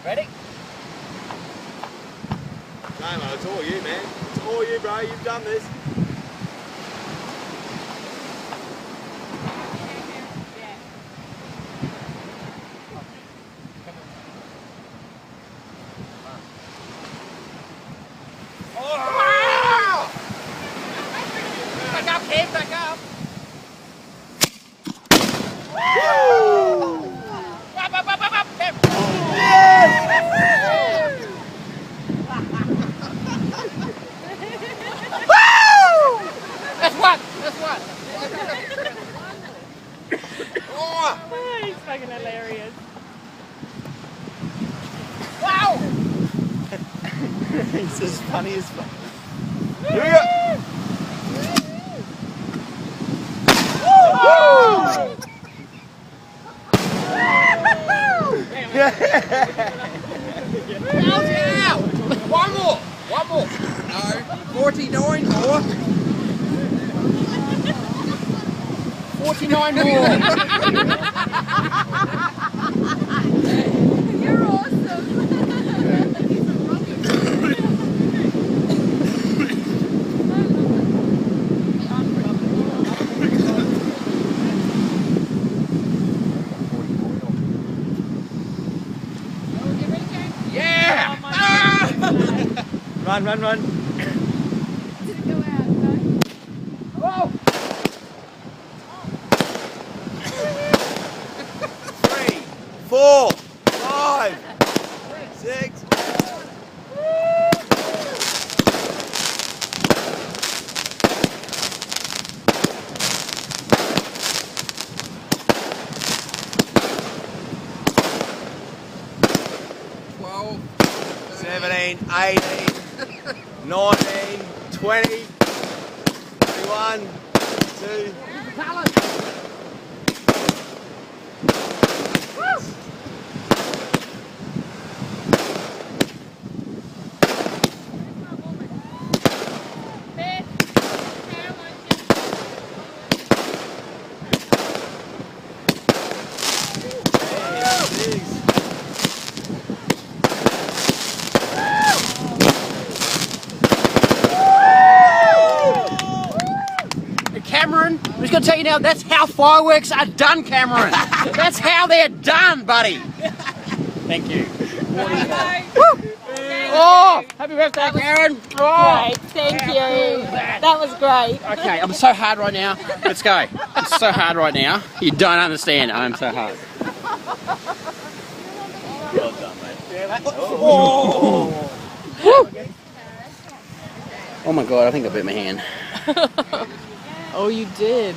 Ready? No, man, it's all you, man. It's all you, bro. You've done this. Oh! Back up, Kev, back up. Woo! Up, Kev. Yes! That's one. Oh! He's fucking hilarious. Wow! He's as funny as fuck. Here we go! One more. No, 49 more. 49 more. You're awesome. Yeah! Run. Did it go out, no? Whoa! 3, 4, 5, 6. Well, 17, 18, 19, 20, 21, 2. Cameron, I'm just going to tell you now, that's how fireworks are done, Cameron. That's how they're done, buddy. Thank you. Oh, happy birthday, Karen. Oh, Great, thank you. That was great. okay, I'm so hard right now. Let's go. I'm so hard right now. You don't understand. I'm so hard. Well done, mate. Oh. Oh my God, I think I bit my hand. Oh, you did.